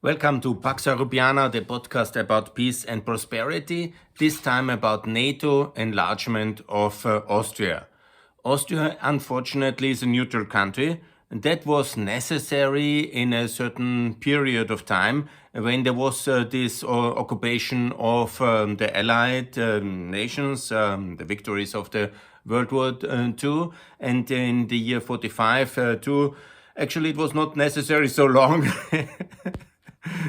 Welcome to Pax Europiana, the podcast about peace and prosperity, this time about NATO enlargement of Austria. Austria, unfortunately, is a neutral country, and that was necessary in a certain period of time when there was this occupation of the Allied nations, the victories of the World War II, and in the year 45 too. Actually, it was not necessary so long.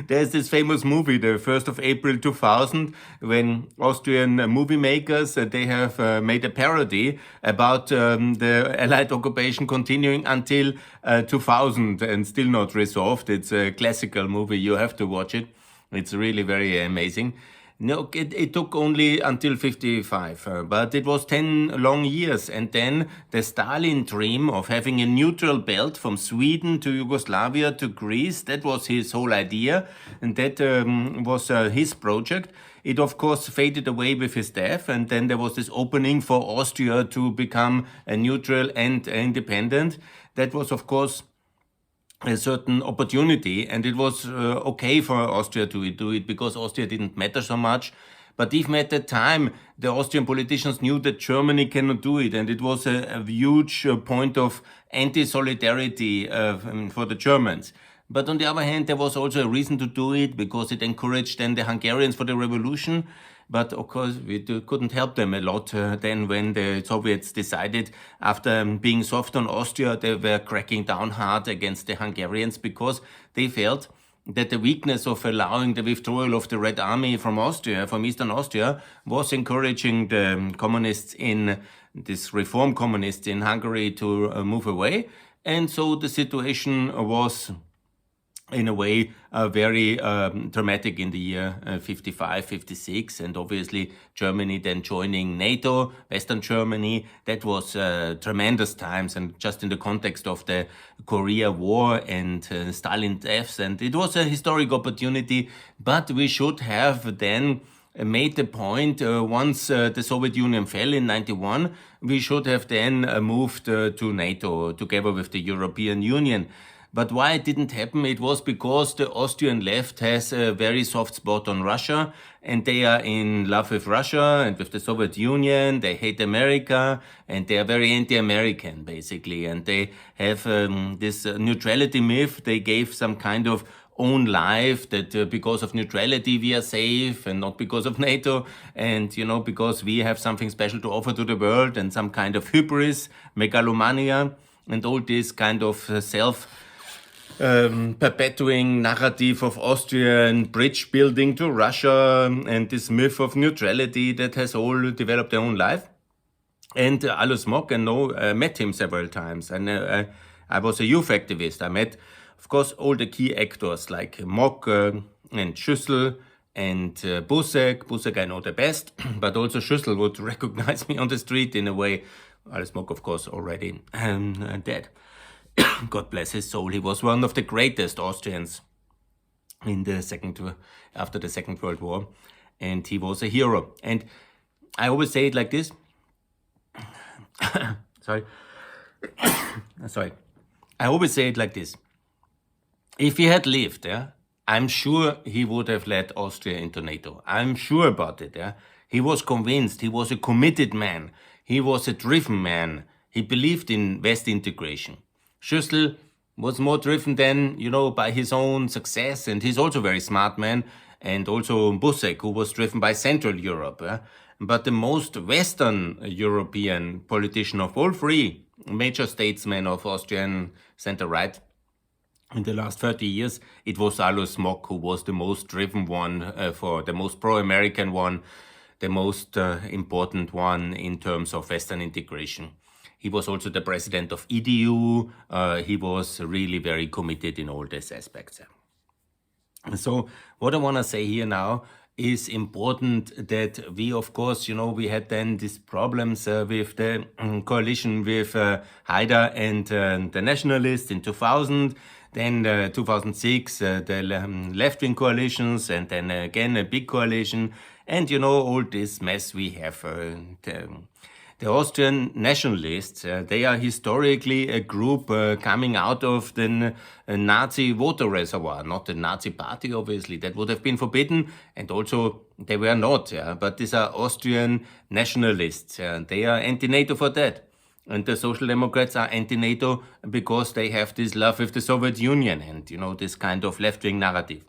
There's this famous movie, the 1st of April 2000, when Austrian movie makers, they have made a parody about the Allied occupation continuing until 2000 and still not resolved. It's a classical movie. You have to watch it. It's really very amazing. No, it took only until 55, but it was 10 long years. And then the Stalin dream of having a neutral belt from Sweden to Yugoslavia to Greece, that was his whole idea. And that was his project. It, of course, faded away with his death. And then there was this opening for Austria to become a neutral and independent. That was, of course, a certain opportunity, and it was okay for Austria to do it because Austria didn't matter so much. But even at that time, the Austrian politicians knew that Germany cannot do it, and it was a huge point of anti-solidarity for the Germans. But on the other hand, there was also a reason to do it because it encouraged then the Hungarians for the revolution. But of course, we couldn't help them a lot then when the Soviets decided, after being soft on Austria, they were cracking down hard against the Hungarians because they felt that the weakness of allowing the withdrawal of the Red Army from Austria, from Eastern Austria, was encouraging the communists this reform communists in Hungary to move away. And so the situation was, in a way, very dramatic in the year 55, 56, and obviously Germany then joining NATO, Western Germany. That was tremendous times, and just in the context of the Korea War and Stalin's deaths, and it was a historic opportunity, but we should have then made the point once the Soviet Union fell in 91, we should have then moved to NATO together with the European Union. But why it didn't happen? It was because the Austrian left has a very soft spot on Russia, and they are in love with Russia and with the Soviet Union. They hate America, and they are very anti-American, basically. And they have this neutrality myth. They gave some kind of own life that because of neutrality we are safe and not because of NATO, and because we have something special to offer to the world, and some kind of hubris, megalomania, and all this kind of perpetuating narrative of Austrian bridge building to Russia, and this myth of neutrality that has all developed their own life. And Alois Mock, I met him several times, and I was a youth activist. I met, of course, all the key actors like Mock and Schüssel and Busek. Busek I know the best, but also Schüssel would recognize me on the street in a way. Alois Mock, of course, already dead. God bless his soul. He was one of the greatest Austrians after the Second World War, and he was a hero. And I always say it like this. Sorry. I always say it like this. If he had lived, I'm sure he would have led Austria into NATO. I'm sure about it. He was convinced. He was a committed man. He was a driven man. He believed in West integration. Schüssel was more driven than, by his own success, and he's also a very smart man, and also Busek, who was driven by Central Europe. But the most Western European politician of all three major statesmen of Austrian center-right in the last 30 years, it was Alois Mock who was the most driven one, for the most pro-American one, the most important one in terms of Western integration. He was also the president of EDU. He was really very committed in all these aspects. So what I want to say here now is important that we, of course, we had then these problems with the coalition with Haidar and the nationalists in 2000. Then 2006, the left-wing coalitions, and then again a big coalition. And, all this mess we have The Austrian nationalists, they are historically a group coming out of the Nazi voter reservoir, not the Nazi party, obviously. That would have been forbidden, and also they were not. But these are Austrian nationalists. They are anti-NATO for that. And the Social Democrats are anti-NATO because they have this love with the Soviet Union and, this kind of left-wing narrative.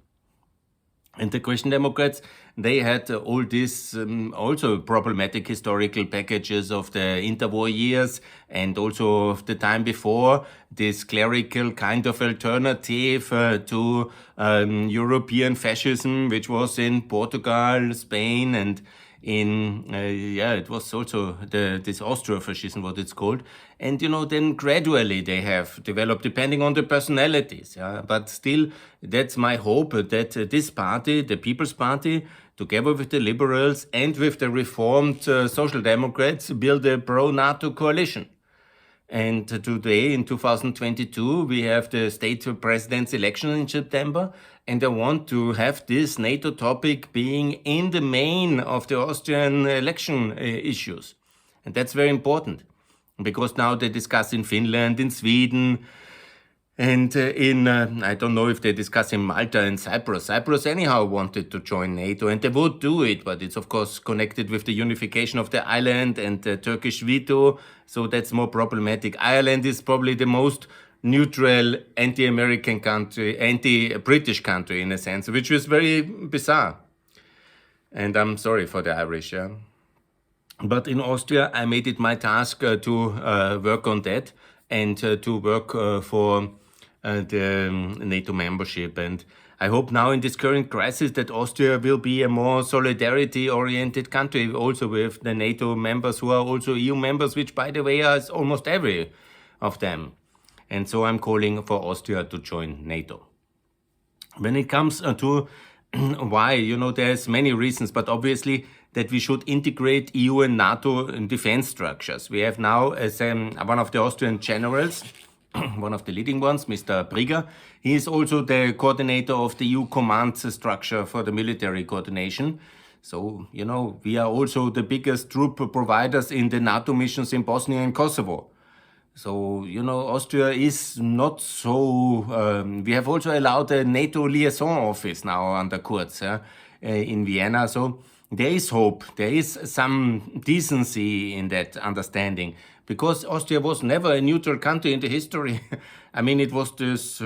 And the Christian Democrats, they had all these also problematic historical packages of the interwar years and also of the time before, this clerical kind of alternative to European fascism, which was in Portugal, Spain, and it was also this Austro-fascism, what it's called. And, then gradually they have developed, depending on the personalities. But still, that's my hope that this party, the People's Party, together with the liberals and with the reformed Social Democrats, build a pro-NATO coalition. And today, in 2022, we have the state president's election in September, and I want to have this NATO topic being in the main of the Austrian election issues. And that's very important, because now they discuss in Finland, in Sweden, and I don't know if they discuss in Malta and Cyprus. Cyprus anyhow wanted to join NATO, and they would do it, but it's of course connected with the unification of the island and the Turkish veto, so that's more problematic. Ireland is probably the most neutral anti-American country, anti-British country in a sense, which was very bizarre. And I'm sorry for the Irish. But in Austria, I made it my task to work on that and to work for the NATO membership. And I hope now in this current crisis that Austria will be a more solidarity-oriented country, also with the NATO members who are also EU members, which, by the way, are almost every of them. And so I'm calling for Austria to join NATO. When it comes to why, there's many reasons, but obviously that we should integrate EU and NATO in defense structures. We have now, as one of the Austrian generals, one of the leading ones, Mr. Brigger, he is also the coordinator of the EU command structure for the military coordination. So, we are also the biggest troop providers in the NATO missions in Bosnia and Kosovo. So, Austria is not so... we have also allowed a NATO liaison office now under Kurz in Vienna. So there is hope. There is some decency in that understanding. Because Austria was never a neutral country in the history. I mean, it was this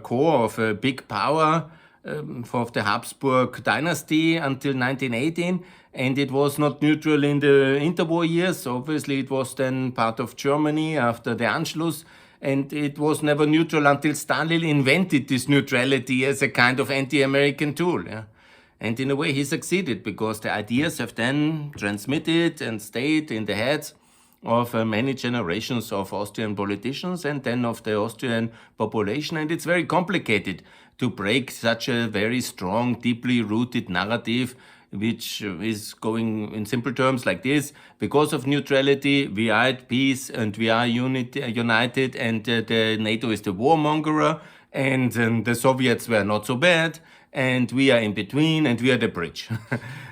core of a big power of the Habsburg dynasty until 1918. And it was not neutral in the interwar years. Obviously, it was then part of Germany after the Anschluss. And it was never neutral until Stalin invented this neutrality as a kind of anti-American tool. And in a way, he succeeded because the ideas have then transmitted and stayed in the heads of many generations of Austrian politicians and then of the Austrian population. And it's very complicated to break such a very strong, deeply rooted narrative, which is going in simple terms like this. Because of neutrality, we are at peace and we are united, and the NATO is the warmonger, and the Soviets were not so bad, and we are in between, and we are the bridge.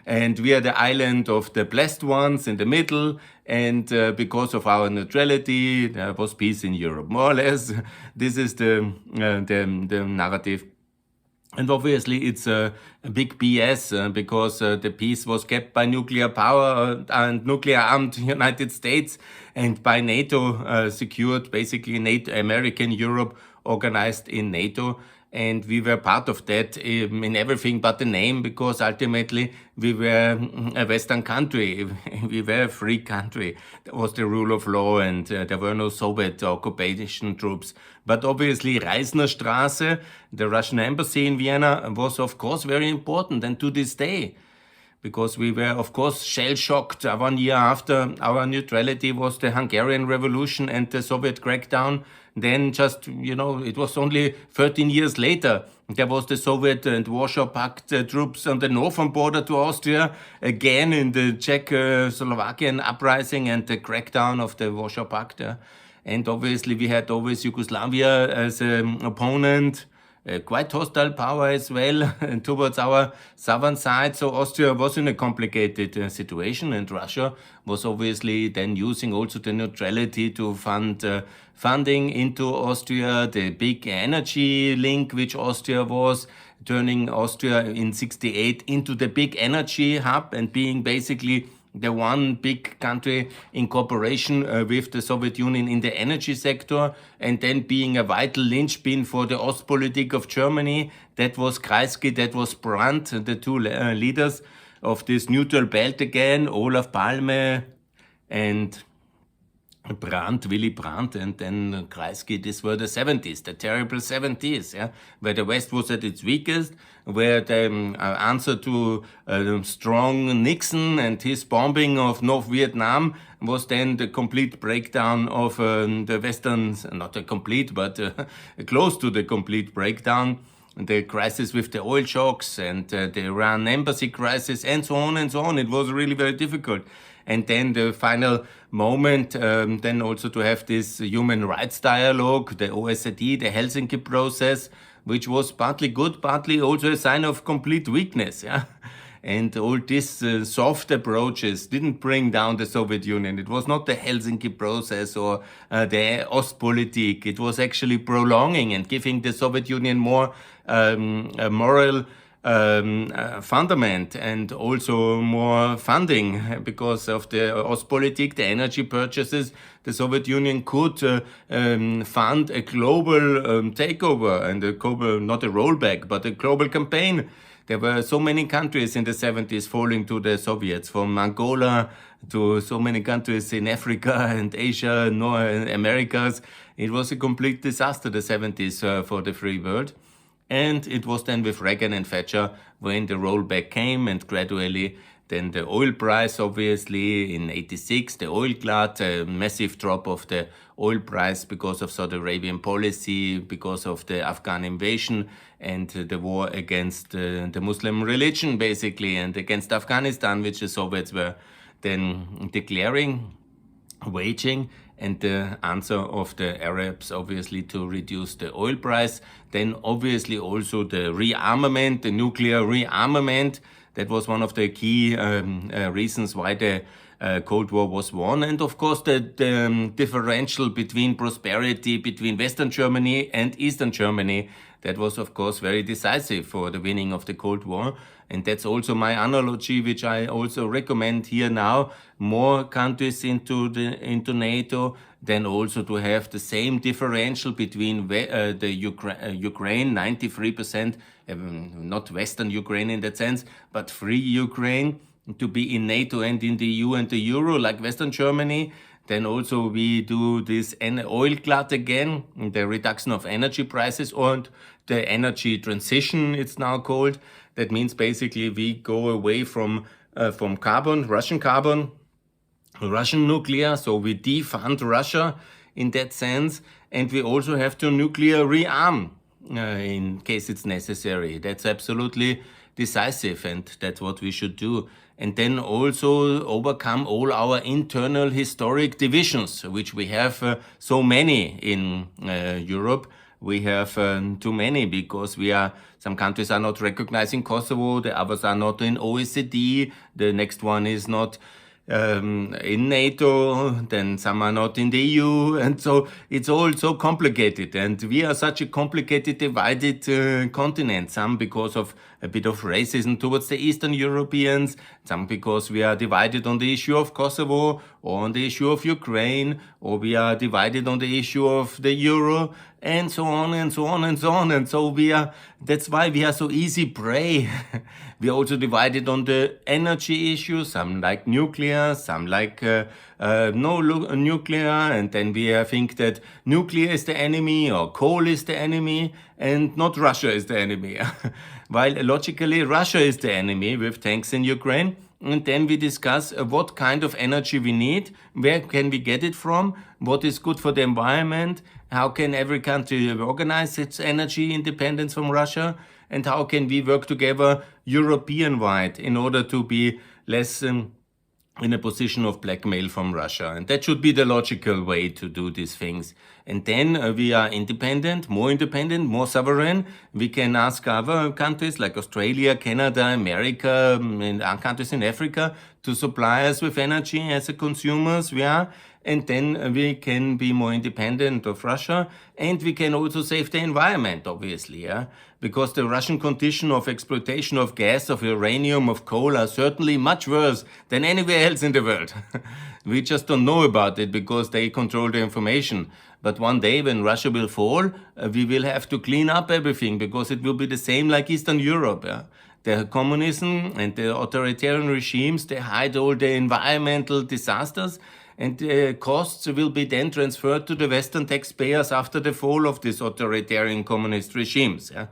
And we are the island of the blessed ones in the middle, and because of our neutrality, there was peace in Europe. More or less, this is the narrative. And obviously, it's a big BS because the peace was kept by nuclear power and nuclear-armed United States, and by NATO secured, basically NATO, American Europe organized in NATO. And we were part of that in everything but the name, because ultimately we were a Western country. We were a free country. There was the rule of law, and there were no Soviet occupation troops. But obviously Reisnerstraße, the Russian embassy in Vienna, was of course very important, and to this day. Because we were, of course, shell-shocked. 1 year after our neutrality was the Hungarian Revolution and the Soviet crackdown. Then just, it was only 13 years later, there was the Soviet and Warsaw Pact troops on the northern border to Austria, again in the Czech-Slovakian uprising and the crackdown of the Warsaw Pact. And obviously we had always Yugoslavia as an opponent, quite hostile power as well towards our southern side. So Austria was in a complicated situation, and Russia was obviously then using also the neutrality to fund funding into Austria, the big energy link which Austria was, turning Austria in 68 into the big energy hub and being basically the one big country in cooperation with the Soviet Union in the energy sector, and then being a vital linchpin for the Ostpolitik of Germany. That was Kreisky, that was Brandt, the two leaders of this neutral belt again, Olaf Palme and Willy Brandt, and then Kreisky. These were the 70s, the terrible 70s, yeah, where the West was at its weakest, where the answer to strong Nixon and his bombing of North Vietnam was then the complete breakdown of the Western, not a complete, but close to the complete breakdown. The crisis with the oil shocks and the Iran embassy crisis and so on and so on. It was really very difficult. And then the final moment, then also to have this human rights dialogue, the OSCE, the Helsinki process, which was partly good, partly also a sign of complete weakness. Yeah? And all these soft approaches didn't bring down the Soviet Union. It was not the Helsinki process or the Ostpolitik. It was actually prolonging and giving the Soviet Union more moral fundament and also more funding because of the Ostpolitik, the energy purchases. The Soviet Union could fund a global takeover and a global, not a rollback, but a global campaign. There were so many countries in the 70s falling to the Soviets, from Angola to so many countries in Africa and Asia, Americas. It was a complete disaster, the 70s, for the free world. And it was then with Reagan and Thatcher when the rollback came, and gradually then the oil price, obviously, in 86, the oil glut, a massive drop of the oil price because of Saudi Arabian policy, because of the Afghan invasion and the war against the Muslim religion, basically, and against Afghanistan, which the Soviets were then waging, and the answer of the Arabs, obviously, to reduce the oil price. Then, obviously, also the rearmament, the nuclear rearmament. That was one of the key reasons why the Cold War was won. And, of course, the differential between prosperity between Western Germany and Eastern Germany, that was, of course, very decisive for the winning of the Cold War. And that's also my analogy, which I also recommend here now. More countries into NATO, then also to have the same differential between the Ukraine, 93%, not Western Ukraine in that sense, but free Ukraine, to be in NATO and in the EU and the Euro, like Western Germany. Then also we do this oil glut again, the reduction of energy prices, and the energy transition, it's now called. That means basically we go away from carbon, Russian nuclear, so we defund Russia in that sense, and we also have to nuclear rearm in case it's necessary. That's absolutely decisive, and that's what we should do. And then also overcome all our internal historic divisions, which we have so many in Europe. We have too many because some countries are not recognizing Kosovo, the others are not in OECD, the next one is not in NATO, then some are not in the EU, and so it's all so complicated. And we are such a complicated, divided continent, some because of a bit of racism towards the Eastern Europeans, some because we are divided on the issue of Kosovo, or on the issue of Ukraine, or we are divided on the issue of the Euro, and so on and so on and so on. And so that's why we are so easy prey. We are also divided on the energy issue. Some like nuclear, some like no nuclear. And then we think that nuclear is the enemy or coal is the enemy and not Russia is the enemy. While logically Russia is the enemy with tanks in Ukraine. And then we discuss what kind of energy we need, where can we get it from, what is good for the environment, how can every country organize its energy independence from Russia, and how can we work together European-wide in order to be less in a position of blackmail from Russia. And that should be the logical way to do these things. And then we are independent, more sovereign. We can ask other countries like Australia, Canada, America, and other countries in Africa to supply us with energy as a consumers we are. And then we can be more independent of Russia, and we can also save the environment, obviously, yeah? Because the Russian condition of exploitation of gas, of uranium, of coal are certainly much worse than anywhere else in the world. We just don't know about it because they control the information. But one day when Russia will fall, we will have to clean up everything because it will be the same like Eastern Europe. Yeah? The communism and the authoritarian regimes, they hide all the environmental disasters, and the costs will be then transferred to the Western taxpayers after the fall of these authoritarian communist regimes. Yeah?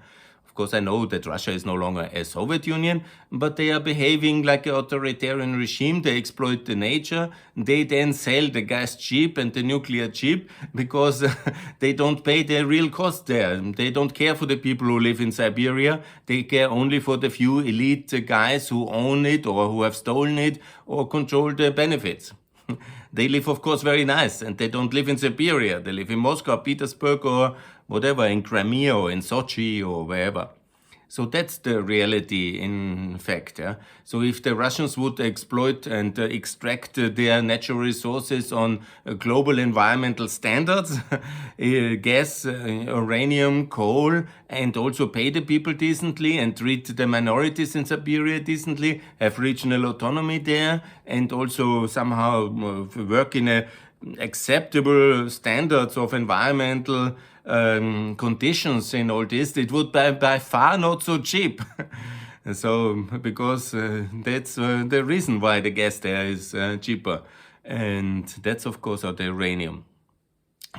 Of course, I know that Russia is no longer a Soviet Union, but they are behaving like an authoritarian regime. They exploit the nature. They then sell the gas cheap and the nuclear cheap because they don't pay the real cost there. They don't care for the people who live in Siberia. They care only for the few elite guys who own it or who have stolen it or control the benefits. They live, of course, very nice, and they don't live in Siberia. They live in Moscow, Petersburg, or whatever, in Crimea or in Sochi or wherever. So that's the reality in fact. Yeah? So if the Russians would exploit and extract their natural resources on global environmental standards, gas, uranium, coal, and also pay the people decently and treat the minorities in Siberia decently, have regional autonomy there, and also somehow work in a acceptable standards of environmental conditions in all this, it would by far not so cheap. So, because that's the reason why the gas there is cheaper. And that's, of course, the uranium.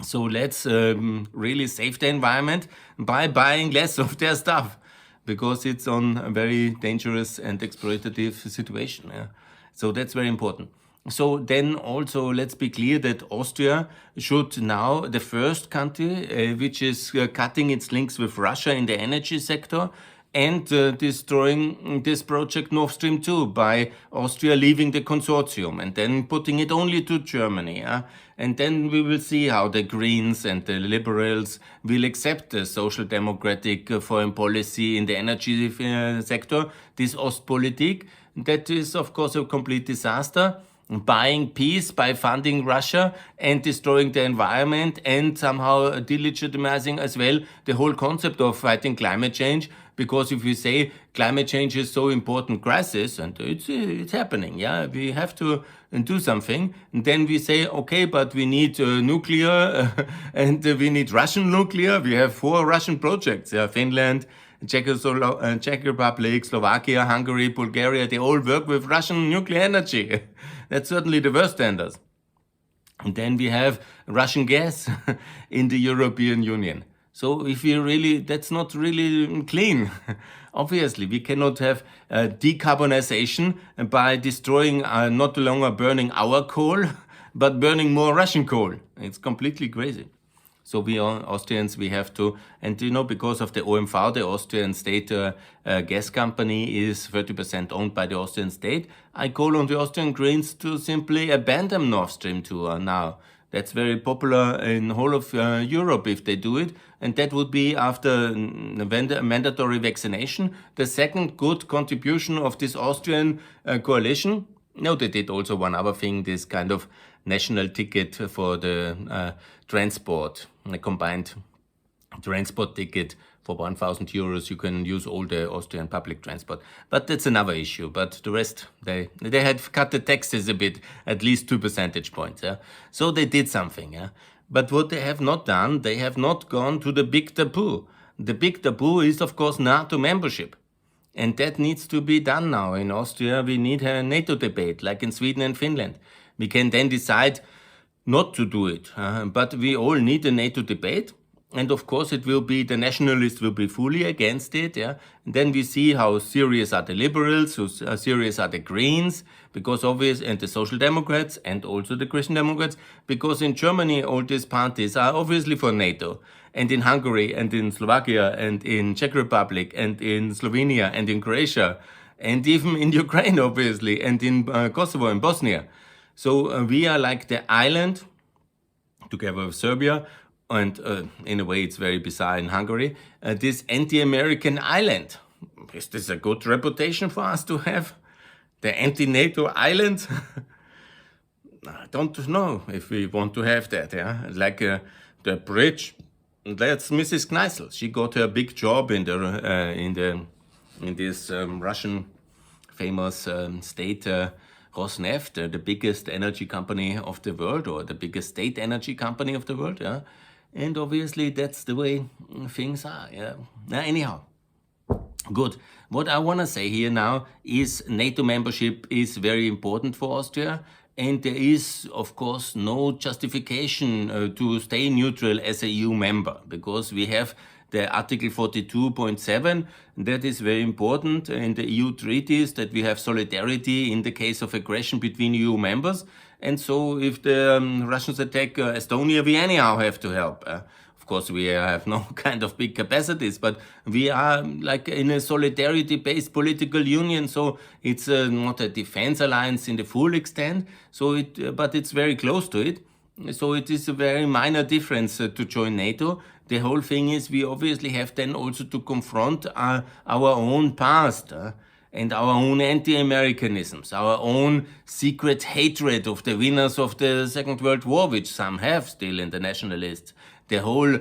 So let's really save the environment by buying less of their stuff, because it's on a very dangerous and exploitative situation. Yeah? So that's very important. So then also let's be clear that Austria should now, the first country which is cutting its links with Russia in the energy sector and destroying this project Nord Stream 2 by Austria leaving the consortium and then putting it only to Germany. Yeah? And then we will see how the Greens and the Liberals will accept the social democratic foreign policy in the energy sector, this Ostpolitik. That is, of course, a complete disaster. Buying peace by funding Russia and destroying the environment and somehow delegitimizing as well the whole concept of fighting climate change. Because if we say climate change is so important crisis, and it's happening, yeah, we have to do something. And then we say, okay, but we need nuclear and we need Russian nuclear. We have 4 Russian projects, yeah, Finland, Czech Republic, Slovakia, Hungary, Bulgaria, they all work with Russian nuclear energy. That's certainly the worst standards. And then we have Russian gas in the European Union. So if we really, that's not really clean. Obviously, we cannot have decarbonization by destroying, not longer burning our coal, but burning more Russian coal. It's completely crazy. So we Austrians, we have to, and because of the OMV, the Austrian state gas company is 30% owned by the Austrian state. I call on the Austrian Greens to simply abandon Nord Stream 2 now. That's very popular in the whole of Europe if they do it. And that would be after mandatory vaccination, the second good contribution of this Austrian coalition. No, they did also one other thing, this kind of national ticket for the transport, a combined transport ticket for 1,000 euros. You can use all the Austrian public transport. But that's another issue. But the rest, they had cut the taxes a bit, at least 2 percentage points. Yeah? So they did something. Yeah? But what they have not done, they have not gone to the big taboo. The big taboo is, of course, NATO membership. And that needs to be done now. In Austria, we need a NATO debate, like in Sweden and Finland. We can then decide not to do it. But we all need a NATO debate. And of course, it will be, the nationalists will be fully against it. Yeah? And then we see how serious are the liberals, how serious are the Greens, because and the Social Democrats and also the Christian Democrats, because in Germany, all these parties are obviously for NATO. And in Hungary and in Slovakia and in Czech Republic and in Slovenia and in Croatia, and even in Ukraine, obviously, and in Kosovo and Bosnia. So we are like the island, together with Serbia, and in a way it's very bizarre in Hungary, this anti-American island. Is this a good reputation for us to have? The anti-NATO island? I don't know if we want to have that, yeah? Like the bridge, that's Mrs. Kneissl. She got her big job in this Russian famous state Rosneft, the biggest energy company of the world, or the biggest state energy company of the world, yeah. And obviously that's the way things are, yeah. Anyhow, good. What I want to say here now is NATO membership is very important for Austria, and there is, of course, no justification to stay neutral as a EU member, because we have the Article 42.7, that is very important in the EU treaties, that we have solidarity in the case of aggression between EU members. And so if the Russians attack Estonia, we anyhow have to help. Of course, we have no kind of big capacities, but we are like in a solidarity-based political union, so it's not a defense alliance in the full extent, so but it's very close to it. So it is a very minor difference to join NATO. The whole thing is we obviously have then also to confront our own past and our own anti-Americanisms, our own secret hatred of the winners of the Second World War, which some have still in the nationalists. The whole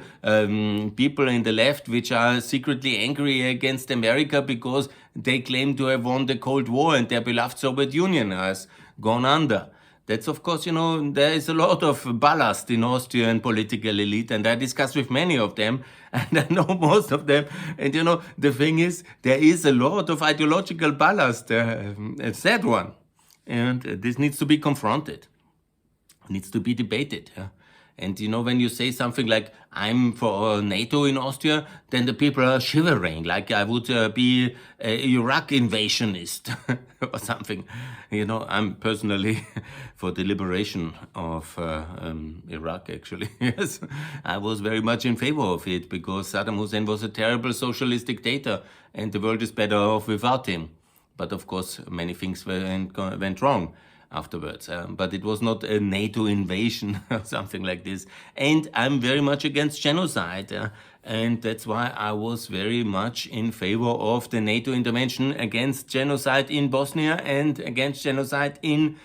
people in the left which are secretly angry against America because they claim to have won the Cold War and their beloved Soviet Union has gone under. That's, of course, there is a lot of ballast in Austrian political elite, and I discussed with many of them, and I know most of them. And, the thing is, there is a lot of ideological ballast, a sad one. And this needs to be confronted, needs to be debated. Yeah? And, when you say something like, I'm for NATO in Austria, then the people are shivering, like I would be an Iraq invasionist or something. I'm personally for the liberation of Iraq, actually. Yes, I was very much in favor of it because Saddam Hussein was a terrible socialist dictator and the world is better off without him. But of course, many things went wrong afterwards. But it was not a NATO invasion or something like this. And I'm very much against genocide. And that's why I was very much in favor of the NATO intervention against genocide in Bosnia and against genocide in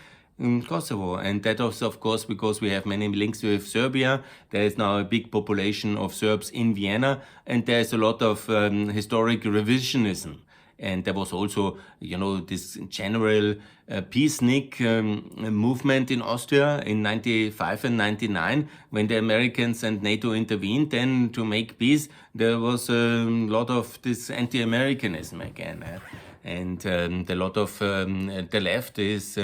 Kosovo. And that was, of course, because we have many links with Serbia. There is now a big population of Serbs in Vienna, and there's a lot of historic revisionism. And there was also, this general peacenik movement in Austria in 95 and 99, when the Americans and NATO intervened then to make peace. There was a lot of this anti-Americanism again. And a lot of the left is...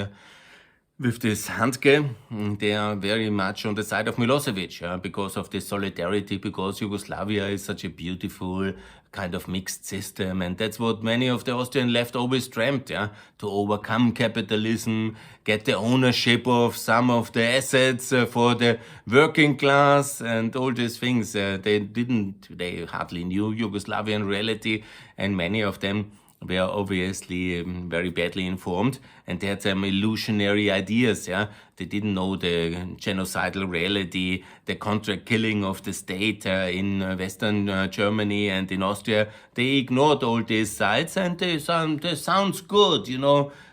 with this Handke, they are very much on the side of Milosevic because of this solidarity, because Yugoslavia is such a beautiful kind of mixed system. And that's what many of the Austrian left always dreamt, to overcome capitalism, get the ownership of some of the assets for the working class and all these things. They hardly knew Yugoslavian reality, and many of them were obviously very badly informed, and they had some illusionary ideas. They didn't know the genocidal reality, the contract killing of the state in Western Germany and in Austria. They ignored all these sides, and they sounds good,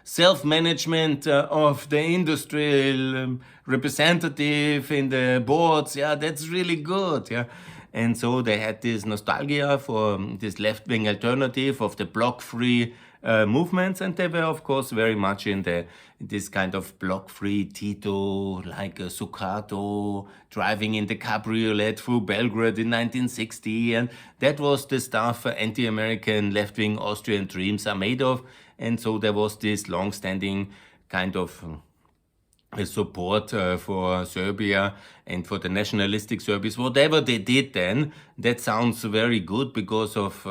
self-management of the industrial representative in the boards. That's really good. And so they had this nostalgia for this left-wing alternative of the bloc-free movements, and they were, of course, very much in this kind of bloc-free Tito, like Sukarto, driving in the cabriolet through Belgrade in 1960, and that was the stuff anti-American left-wing Austrian dreams are made of. And so there was this long-standing kind of support for Serbia and for the nationalistic Serbians. Whatever they did then, that sounds very good because of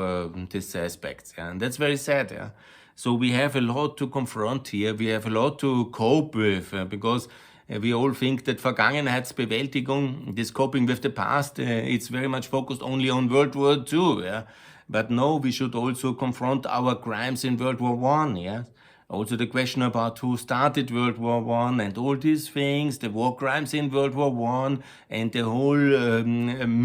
these aspects. And that's very sad. So we have a lot to confront here. We have a lot to cope with because we all think that Vergangenheitsbewältigung, this coping with the past, it's very much focused only on World War II. But no, we should also confront our crimes in World War I, yes? Also the question about who started World War I and all these things, the war crimes in World War I and the whole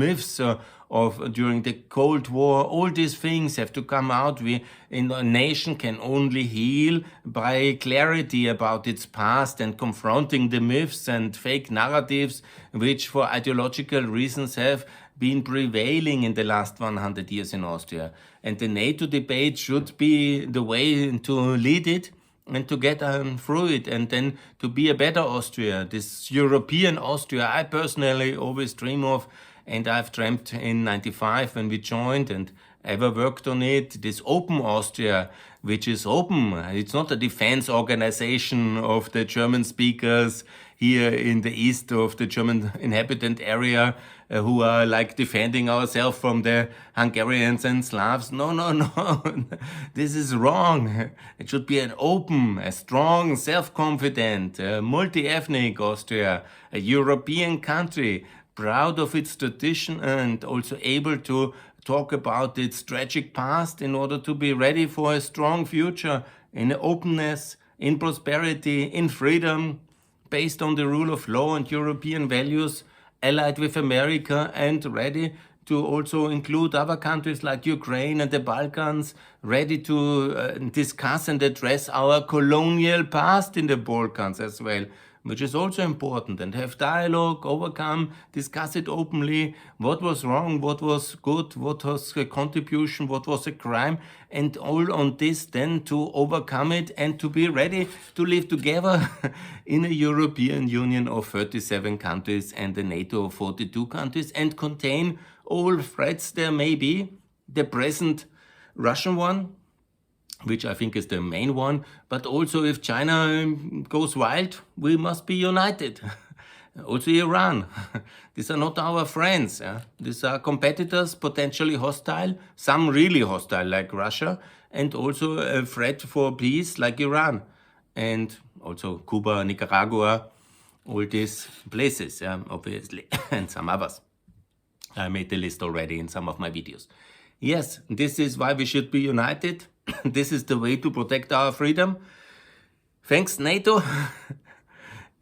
myths of during the Cold War, all these things have to come out. We in a nation can only heal by clarity about its past and confronting the myths and fake narratives which for ideological reasons have been prevailing in the last 100 years in Austria. And the NATO debate should be the way to lead it and to get through it and then to be a better Austria, this European Austria I personally always dream of, and I've dreamt in 95 when we joined and ever worked on it, this open Austria, which is open. It's not a defense organization of the German speakers here in the east of the German inhabitant area who are like defending ourselves from the Hungarians and Slavs. No, no, no. This is wrong. It should be an open, a strong, self-confident, multi-ethnic Austria, a European country, proud of its tradition and also able to talk about its tragic past in order to be ready for a strong future in openness, in prosperity, in freedom, based on the rule of law and European values, allied with America and ready to also include other countries like Ukraine and the Balkans, ready to discuss and address our colonial past in the Balkans as well, which is also important, and have dialogue, overcome, discuss it openly, what was wrong, what was good, what was a contribution, what was a crime, and all on this then to overcome it and to be ready to live together in a European Union of 37 countries and a NATO of 42 countries and contain all threats there may be, the present Russian one, which I think is the main one, but also if China goes wild, we must be united. Also Iran. These are not our friends. These are competitors, potentially hostile, some really hostile like Russia, and also a threat for peace like Iran. And also Cuba, Nicaragua, all these places, obviously, and some others. I made the list already in some of my videos. Yes, this is why we should be united. This is the way to protect our freedom. Thanks, NATO.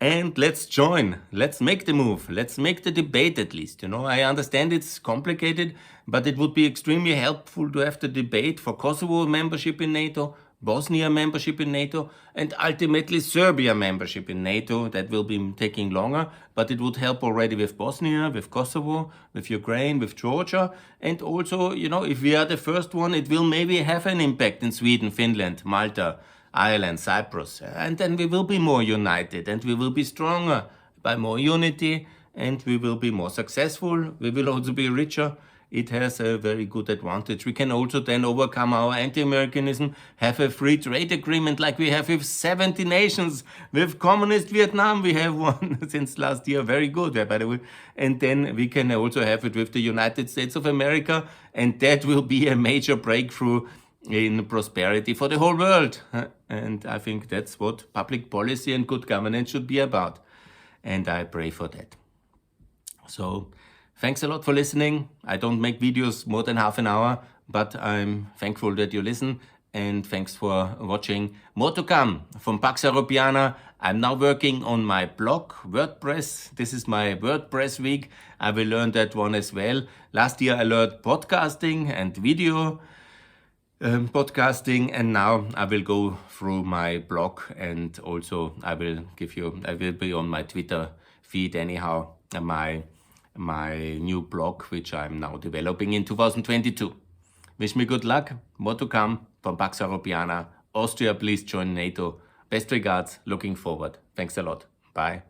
And let's join. Let's make the move. Let's make the debate at least. You know, I understand it's complicated, but it would be extremely helpful to have the debate for Kosovo membership in NATO, Bosnia membership in NATO, and ultimately Serbia membership in NATO. That will be taking longer, but it would help already with Bosnia, with Kosovo, with Ukraine, with Georgia. And also, you know, if we are the first one, it will maybe have an impact in Sweden, Finland, Malta, Ireland, Cyprus. And then we will be more united and we will be stronger by more unity and we will be more successful. We will also be richer. It has a very good advantage. We can also then overcome our anti-Americanism, have a free trade agreement like we have with 70 nations. With communist Vietnam, we have one since last year, very good, by the way. And then we can also have it with the United States of America, and that will be a major breakthrough in prosperity for the whole world. And I think that's what public policy and good governance should be about. And I pray for that. So, thanks a lot for listening. I don't make videos more than half an hour, but I'm thankful that you listen, and thanks for watching. More to come from Pax Europiana. I'm now working on my blog, WordPress. This is my WordPress week. I will learn that one as well. Last year I learned podcasting and video podcasting, and now I will go through my blog, and also I will be on my Twitter feed anyhow, my new blog, which I'm now developing in 2022. Wish me good luck. More to come from Pax Europiana. Austria, please join NATO. Best regards. Looking forward. Thanks a lot. Bye.